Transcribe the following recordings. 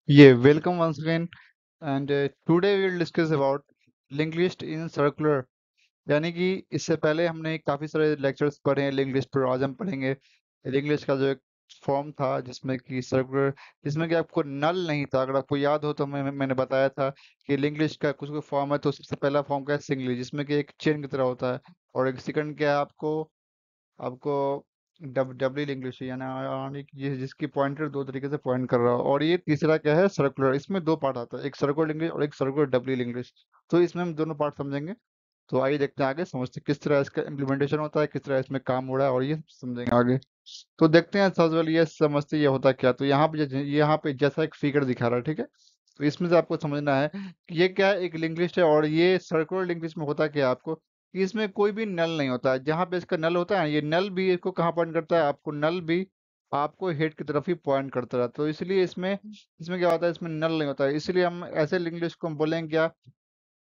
Yeah, welcome once again. And today we will discuss about linked list in circular. यानी कि इससे पहले हमने काफी सारे लेक्चर्स पढ़े हैं लिंक लिस्ट पर। आज हम पढ़ेंगे लिंक लिस्ट का जो एक फॉर्म था जिसमें कि सर्कुलर, जिसमें कि आपको नल नहीं था। अगर आपको याद हो तो मैंने बताया था कि लिंक लिस्ट का कुछ फॉर्म है। तो सबसे पहला फॉर्म क्या है? सिंगली, जिसमें कि एक चेन की तरह होता है। और एक सेकंड क्या है? आपको आपको डबली इंग्लिश यानी कि जिसकी पॉइंटर दो तरीके से पॉइंट कर रहा हो। और ये तीसरा क्या है? सर्कुलर। इसमें दो पार्ट आता है, एक सर्कुलर इंग्लिश और एक सर्कुलर डबली इंग्लिश। तो इसमें हम दोनों पार्ट समझेंगे। तो आइए देखते हैं, आगे समझते हैं किस तरह इसका इम्प्लीमेंटेशन होता है, किस तरह इसमें काम हो रहा है, और ये समझेंगे आगे। तो देखते हैं, सबसे पहले ये समझते हैं ये होता क्या। तो यहाँ पे जैसा एक फिगर दिखा रहा है, ठीक है। तो इसमें से आपको समझना है कि ये क्या है, एक लिंक लिस्ट है। और ये सर्कुलर लिंक लिस्ट में होता क्या है आपको, कि इसमें कोई भी नल नहीं होता है। जहाँ पे इसका नल होता है, ये नल भी इसको कहाँ पॉइंट करता है? आपको नल भी आपको हेड की तरफ ही पॉइंट करता है। तो इसलिए इसमें इसमें क्या होता है, इसमें नल नहीं होता है। इसलिए हम ऐसे लिंक लिस्ट को हम बोलेंगे क्या,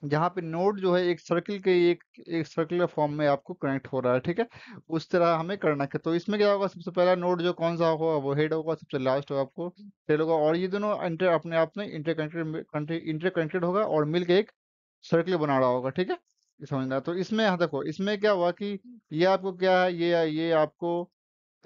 जहाँ पे नोड जो है एक सर्किल के एक एक सर्कुलर फॉर्म में आपको कनेक्ट हो रहा है, ठीक है। उस तरह हमें करना है। तो इसमें क्या होगा, सबसे पहला नोड जो कौन सा होगा वो हेड होगा, सबसे लास्ट होगा आपको टेल होगा। और ये दोनों इंटर अपने आप में इंटरकनेक्टेड होगा और मिलके एक सर्किल बना रहा होगा, ठीक है। ये समझना है। तो इसमें हाँ देखो, इसमें क्या हुआ कि ये आपको क्या है, ये आपको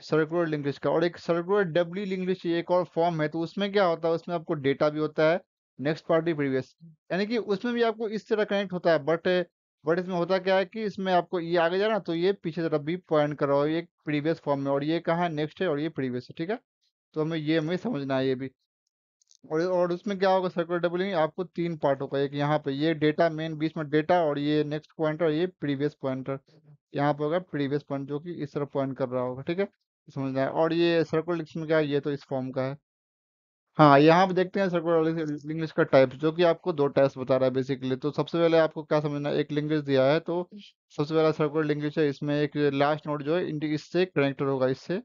सर्कुलर लिंक का। और एक सर्कुलर डबली लिंक एक और फॉर्म है। तो उसमें क्या होता है, उसमें आपको डेटा भी होता है, नेक्स्ट पार्टी प्रीवियस, यानी कि उसमें भी आपको इस तरह कनेक्ट होता है। बट इसमें होता क्या है कि इसमें आपको ये आगे जाना, तो ये पीछे तरफ भी पॉइंट कर रहा हो, ये प्रीवियस फॉर्म में। और ये कहाँ है? नेक्स्ट है, और ये प्रीवियस है, ठीक है। तो हमें समझना है ये भी। और उसमें क्या होगा, सर्कुलर डबलिंग आपको तीन पार्ट होगा। एक यहाँ पे ये डेटा मेन बीच में डेटा, और ये नेक्स्ट पॉइंटर और ये प्रीवियस पॉइंटर। यहाँ पे होगा प्रीवियस पॉइंट जो कि इस तरफ पॉइंट कर रहा होगा, ठीक है। समझना है। और ये सर्कुलर लिंक्स में क्या है, ये तो इस फॉर्म का है। हाँ, यहाँ पे देखते हैं सर्कुलर लिंग्विश का टाइप्स, जो कि आपको दो टाइप्स बता रहा है बेसिकली। तो सबसे पहले आपको क्या समझना है, एक लिंग्विश दिया है। तो सबसे पहला सर्कुलर लिंग्विश है। इसमें एक लास्ट नोड जो है इससे कनेक्टेड होगा, इससे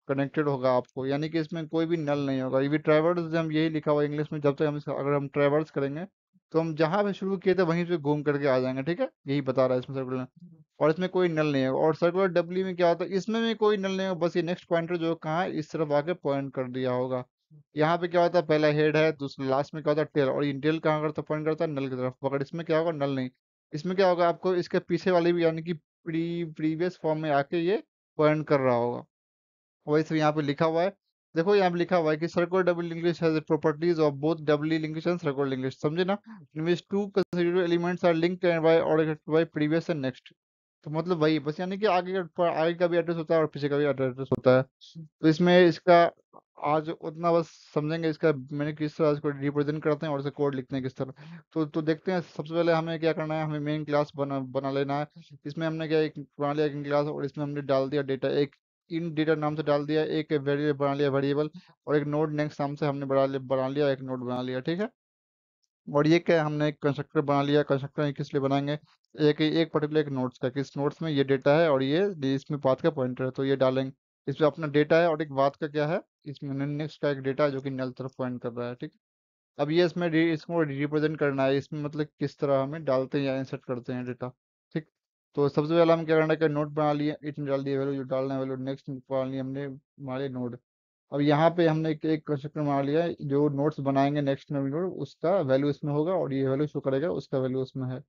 कनेक्टेड होगा आपको, यानी कि इसमें कोई भी नल नहीं होगा। ये भी ट्रैवर्स हम यही लिखा हुआ है इंग्लिश में। जब तक अगर हम ट्रैवर्स करेंगे तो हम जहाँ पे शुरू किए थे वहीं से घूम करके आ जाएंगे, ठीक है। यही बता रहा है इसमें सर्कुलर। और इसमें कोई नल नहीं है। और सर्कुलर डब्ल्यू में क्या होता है, इसमें भी कोई नल नहीं है। बस ये नेक्स्ट पॉइंटर जो कहाँ है, इस तरफ आके पॉइंट कर दिया होगा। यहाँ पे क्या होता है, पहला हेड है, दूसरा लास्ट में क्या होता है, टेल। और ये टेल कहाँ करता है? पॉइंट करता है नल की तरफ। मगर इसमें क्या होगा, नल नहीं। इसमें क्या होगा, आपको इसके पीछे वाली भी, यानी कि प्रीवियस फॉर्म में आके ये पॉइंट कर रहा होगा। वही सब यहाँ पे लिखा हुआ है। देखो यहाँ पे लिखा हुआ है कि circular double English has properties of both double English and circular English, समझे ना। In which two considerable elements are linked by और बाय प्रीवियस एंड नेक्स्ट। तो मतलब वही बस, यानी कि आगे का भी एड्रेस होता है और पीछे का भी एड्रेस होता है। तो इसमें इसका आज उतना बस समझेंगे, इसका मैंने किस तरह इसको रिप्रेजेंट करते हैं और इसे कोड लिखते हैं किस तरह। तो देखते हैं। सबसे पहले हमें क्या करना है, हमें मेन क्लास बना लेना है। इसमें हमने क्या एक बना लिया एक क्लास, और इसमें हमने डाल दिया डेटा। एक इन डेटा नाम से डाल दिया, एक वेरिएबल बना लिया वेरिएबल। और एक नोड नेक्स्ट नाम से हमने बना लिया एक नोड बना लिया, ठीक है। और ये क्या है, हमने एक कंस्ट्रक्टर बना लिया। कंस्ट्रक्टर किस लिए बनाएंगे, एक एक पर्टिकुलर एक नोट्स का, किस नोट्स में ये डेटा है और ये इसमें पाथ का पॉइंटर है, तो ये डालेंगे। इसमें अपना डेटा है, और एक पाथ का क्या है, इसमें नेक्स्ट का एक डेटा है जो कि नल तरफ पॉइंट कर रहा है, ठीक है। अब ये इसको रिप्रेजेंट करना है। इसमें मतलब किस तरह हमें डालते हैं या इंसर्ट करते हैं डेटा, ठीक। तो सबसे पहले हम क्या करना है कि नोट बना लिए, इसमें डाल दिए वैल्यू जो डालना है वैल्यू, नेक्स्ट बना लिया हमने हमारे नोड। अब यहाँ पे हमने एक कंस्ट्रक्टर बना लिया है, जो नोट्स बनाएंगे नेक्स्ट में नोड, उसका वैल्यू इसमें होगा, और ये वैल्यू शो करेगा, उसका वैल्यू उसमें है।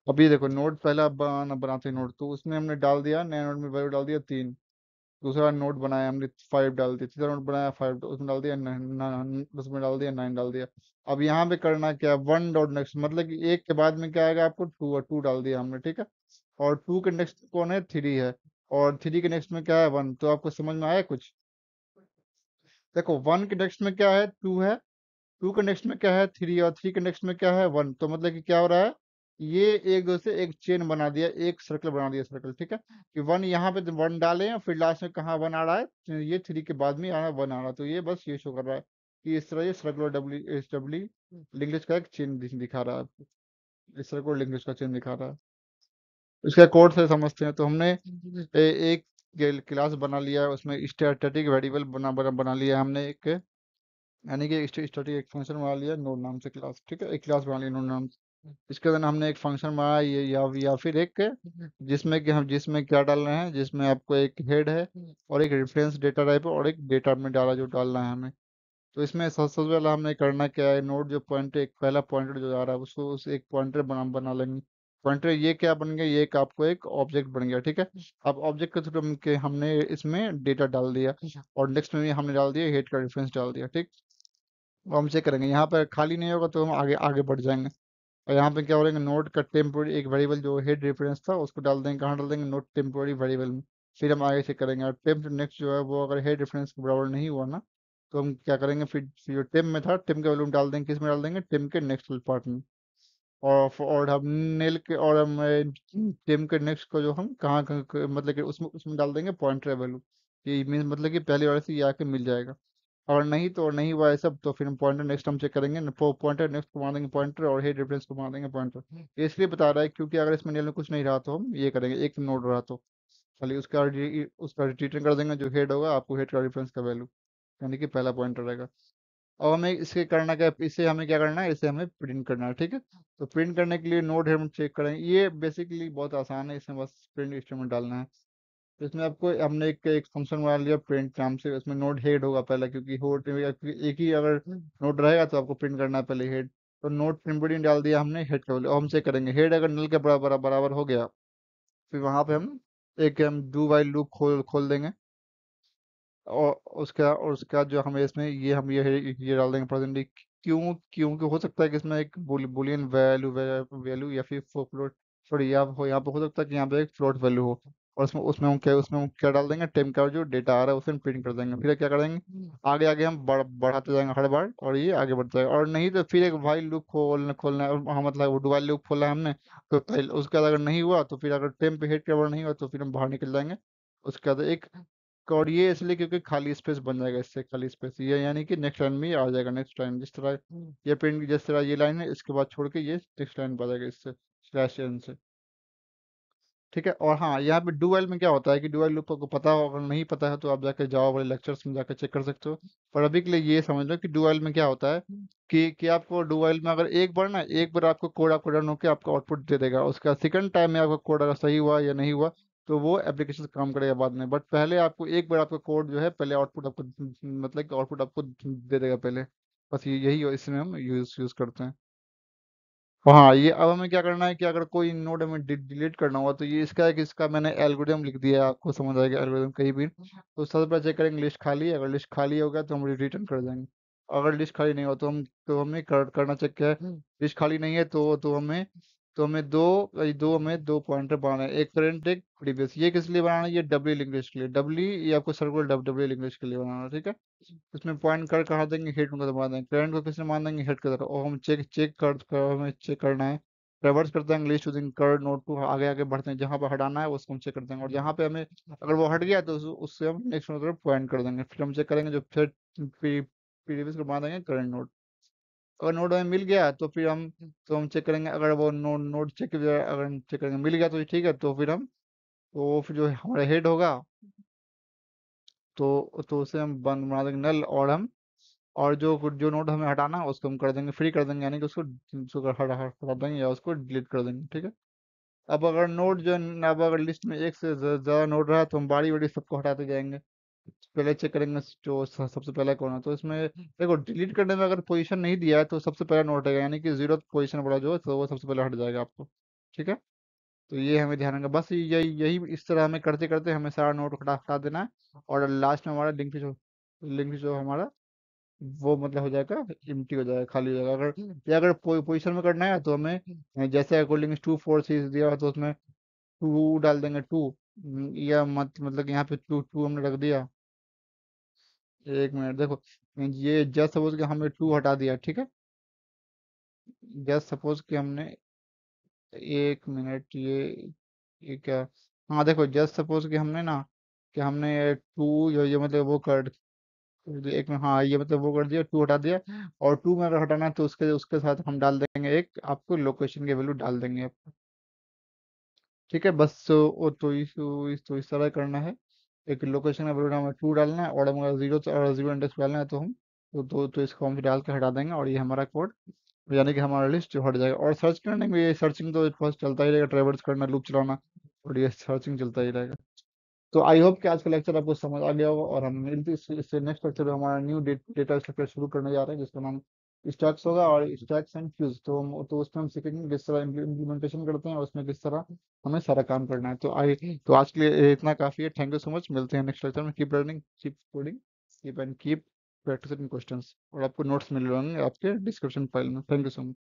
अब ये देखो, नोड पहला बनाते हैं नोड, तो उसमें हमने डाल दिया, नया नोड में वैल्यू डाल दिया 3। दूसरा नोट बनाया हमने 5 डाल दिया। तीसरा नोट बनाया 5, तो उसमें डाल दिया 9, उसमें डाल दिया 9 डाल दिया। अब यहाँ पे करना क्या है, वन डॉट नेक्स्ट, मतलब कि एक के बाद में क्या आएगा आपको, 2, और 2 डाल दिया हमने, ठीक है। और 2 के नेक्स्ट कौन है, 3 है। और 3 के नेक्स्ट में क्या है, 1। तो आपको समझ में आया कुछ? देखो, 1 के नेक्स्ट में क्या है, 2 है। 2 के नेक्स्ट में क्या है, 3। और 3 के नेक्स्ट में क्या है, 1। तो मतलब कि क्या हो रहा है, ये एक दो से एक चेन बना दिया, एक सर्कल बना दिया, सर्कल, ठीक है। कि 1 यहाँ पे 1 डाले हैं, फिर लास्ट में कहाँ 1 आ रहा है, तो ये 3 के बाद में आ रहा है 1 आ रहा है। तो ये बस ये शो कर रहा है कि इस तरह ये सर्कुलर डब्ल्यू लिंग्विश का एक चेन दिखा रहा है। इस सर्कुलर लिंग्विश का चेन दिखा रहा है। इसका कोड से समझते हैं। तो हमने एक क्लास बना लिया है, उसमें स्टैटिक वेरिएबल बना लिया है हमने एक, यानी कि स्टैटिक एक फंक्शन बना लिया नोड नाम से क्लास, ठीक है। एक क्लास बना लिया नोड नाम से। इसके अंदर हमने एक फंक्शन बनाया, ये या फिर एक, जिसमें क्या डाल रहे हैं, जिसमें आपको एक हेड है और एक रेफरेंस डेटा टाइप है और एक डेटा में डाला जो डालना है हमें। तो इसमें सबसे पहला हमने करना क्या है, नोट जो पॉइंटर, एक पहला पॉइंटर जो आ रहा है उसको उस एक पॉइंटर बना बना लेंगे। पॉइंटर ये क्या बन गया, ये एक आपको एक ऑब्जेक्ट बन गया, ठीक है। अब ऑब्जेक्ट के थ्रू हमने इसमें डेटा डाल दिया, और नेक्स्ट में हमने डाल दिया हेड का रेफरेंस डाल दिया, ठीक। वो हम चेक करेंगे, यहाँ पर खाली नहीं होगा तो हम आगे आगे बढ़ जाएंगे। और यहाँ पे क्या बोलेंगे, नोट का टेम्पोररी एक वेरिएबल जो हेड रेफरेंस था उसको डाल देंगे, कहाँ डाल देंगे, नोट टेम्पोररी वेरिएबल में। फिर हम आगे चेक करेंगे, और टेम्प नेक्स्ट जो है वो अगर हेड रेफरेंस के बराबर नहीं हुआ ना, तो हम क्या करेंगे, फिर जो टेम में था टेम का वैल्यू डाल देंगे, किस में डाल देंगे, टेम के नेक्स्ट पार्ट में। और हम नेल के और हम टेम के नेक्स्ट को जो हम मतलब कि उसमें उसमें डाल देंगे पॉइंटर वैल्यू। ये मीन मतलब कि पहली बार से ये आके मिल जाएगा। और नहीं तो नहीं हुआ है सब, तो फिर हम पॉइंटर नेक्स्ट हम चेक करेंगे, पॉइंटर नेक्स्ट को मार देंगे पॉइंटर, और हेड रेफरेंस को मार देंगे पॉइंटर। ये इसलिए बता रहा है क्योंकि अगर इसमें नेल में कुछ नहीं रहा तो हम ये करेंगे, एक नोड रहा तो खाली उसका रिटर्न कर देंगे, जो हेड होगा आपको हेड का रेफरेंस का वैल्यू, यानी कि पहला पॉइंटर रहेगा। अब हमें इसके करना क्या है, इसे हमें क्या करना है, इसे हमें प्रिंट करना है, ठीक है। तो प्रिंट करने के लिए नोड हम चेक करेंगे, ये बेसिकली बहुत आसान है, इसमें बस प्रिंट स्टेटमेंट डालना है। तो इसमें आपको हमने एक फंक्शन बना लिया प्रिंट नाम से, उसमें नोड हेड होगा पहला, क्योंकि होड एक ही अगर नोड रहेगा तो आपको प्रिंट करना है पहले हेड। तो नोड प्रिंट डाल दिया हमने हेड का वैल्यू, अब हम चेक करेंगे हेड अगर नल के बराबर बराबर हो गया, फिर वहां पे हम एक हम डू वाइल लूप खोल खोल देंगे। और उसका जो हमें इसमें ये डाल देंगे प्रेजेंटली। क्योंकि हो सकता है कि इसमें एक बुलियन वैल्यू वैल्यू या फिर फ्लोट, सॉरी यहाँ पे हो सकता है कि यहाँ पे एक फ्लोट वैल्यू हो। और उसमें हम क्या डाल देंगे, टेम का जो डेटा आ रहा है उसे हम प्रिंट कर देंगे, फिर क्या करेंगे, आगे आगे हम बढ़ाते जाएंगे हर बार, और ये आगे बढ़ता जाएगा। और नहीं तो फिर एक वाइल लूप खोलना है, हाँ मतलब वो डुवाइल लूप खोलना है हमने। तो पहले उसके बाद अगर नहीं हुआ तो फिर अगर टेम पे हिट के बाद नहीं हुआ तो फिर हम बाहर निकल जाएंगे। उसके बाद एक, और ये इसलिए क्योंकि खाली स्पेस बन जाएगा, इससे खाली स्पेस ये यानी कि नेक्स्ट लाइन में ही आ जाएगा, नेक्स्ट लाइन जिस तरह ये प्रिंट, जिस तरह ये लाइन है इसके बाद छोड़ के ये नेक्स्ट लाइन पर आ जाएगा इससे स्लैश एन से, ठीक है। और हाँ, यहाँ पे डू वाइल में क्या होता है कि डू वाइल लूप को पता हो, अगर नहीं पता है तो आप जाके जावा वाले लेक्चर्स में जाकर चेक कर सकते हो। पर अभी के लिए ये समझ लो कि डू वाइल में क्या होता है कि आपको डू वाइल में अगर एक बार आपको कोड आपको रन होकर आपको आउटपुट दे देगा, उसका सेकंड टाइम में आपका कोड अगर सही हुआ या नहीं हुआ तो वो एप्लीकेशन काम करेगा बाद में। बट पहले आपको एक बार आपका कोड जो है पहले आउटपुट आपको मतलब कि आउटपुट आपको दे देगा पहले। बस यही इसमें हम यूज करते हैं। हाँ, ये अब हमें क्या करना है कि अगर कोई नोड हमें डिलीट करना हुआ तो ये इसका है कि इसका मैंने एल्गोरिदम लिख दिया है, आपको समझ आएगा एल्गोरिदम कहीं भी। तो सबसे पहले चेक करेंगे लिस्ट खाली है, अगर लिस्ट खाली हो गया तो हम रिटर्न कर देंगे। अगर लिस्ट खाली नहीं हो तो हमें करना चेक क्या है, लिस्ट खाली नहीं है तो हमें दो पॉइंटर बनाना है, एक करंट एक प्रीवियस। ये किस लिए बनाना है, ये डब्ल्यू लिंक के लिए, डब्ल्यू ये आपको सर्कुलर डब्ल्यू लिंक के लिए बनाना है, ठीक है। इसमें पॉइंट कर कहाँ देंगे, हेड को दबा देंगे, करंट को किसने मान देंगे, हेड की तरफ। और हम हमें चेक करना है, ट्रेवर्स करते हैं लिस्ट यूजिंग कर नोट टू, आगे आगे बढ़ते हैं, जहाँ पर हटाना है उसको हम चेक करते हैं, और जहाँ पे हमें अगर वो हट गया तो उससे हम नेक्स्ट नोड तरफ पॉइंट कर देंगे, फिर हम चेक करेंगे जो फिर प्रीवियस को मान देंगे करंट नोड। अगर नोड हमें मिल गया तो हम चेक करेंगे, अगर वो नोड चेक अगर चेक करेंगे मिल गया तो ठीक है, तो फिर जो हमारा हेड होगा तो उसे हम बंद बना देंगे नल, और जो नोड हमें हटाना है उसको हम कर देंगे फ्री कर देंगे, यानी कि उसको हटा देंगे या उसको डिलीट कर देंगे, ठीक है। अब अगर लिस्ट में एक से ज्यादा नोड रहा तो हम बारी बारी सबको हटाते जाएंगे। पहले चेक करेंगे जो सबसे पहला कौन है, तो इसमें देखो डिलीट करने में अगर पोजीशन नहीं दिया है तो सबसे पहला नोड रहेगा, यानी कि जीरो पोजीशन वाला जो है तो वो सबसे पहले हट जाएगा आपको, ठीक है। तो ये हमें ध्यान रखना, बस यही यही इस तरह हमें करते करते हमें सारा नोड हटा हटा देना है, और लास्ट में हमारा लिंक जो हमारा वो मतलब हो जाएगा, एम्प्टी हो जाएगा, खाली हो जाएगा। अगर पोजीशन में करना है तो हमें जैसे अकॉर्डिंग टू फोर सीरीज दिया हो तो उसमें टू डाल देंगे, टू। या मतलब कि यहाँ पे टू टू हमने रख दिया। एक मिनट देखो, ये जस्ट सपोज कि हमने टू हटा दिया, ठीक है। जस्ट सपोज कि हमने, एक मिनट, ये क्या, हाँ देखो जस्ट सपोज कि हमने ना, कि हमने टू ये मतलब वो कर, एक में हाँ ये मतलब वो कर दिया, टू हटा दिया। और टू में अगर हटाना है तो उसके उसके साथ हम डाल देंगे एक आपको लोकेशन की वैल्यू डाल देंगे, ठीक है। बस तो इस तरह करना है, एक लोकेशन का वैल्यू हमें टू डालना है, और हमें जीरो इंडेक्स डालना है तो हम तो इसको हम डाल के हटा देंगे, और ये हमारा कोड, यानी कि हमारा लिस्ट जो हट जाएगा। और सर्च करने में ये सर्चिंग तो फर्स्ट चलता ही रहेगा, ट्रेवर्स करना, लूप चलाना, और ये सर्चिंग चलता ही रहेगा। तो आई होप कि आज का लेक्चर आपको समझ आ गया होगा, और हम मिलते इससे नेक्स्ट लेक्चर में हमारा न्यू डेटा स्ट्रक्चर शुरू करने जा रहे हैं, जिसका नाम स्टैक्स होगा, और स्टैक्स एंड फ्यूज। तो उसमें हम सीखेंगे किस तरह इम्प्लीमेंटेशन करते हैं, और उसमें किस तरह हमें सारा काम करना है। तो आज के लिए इतना काफी है। थैंक यू सो मच, मिलते हैं नेक्स्ट लेक्चर में। Keep learning, keep coding, keep practicing questions, और आपको नोट्स मिल रहे होंगे आपके डिस्क्रिप्शन फाइल में। Thank you so much.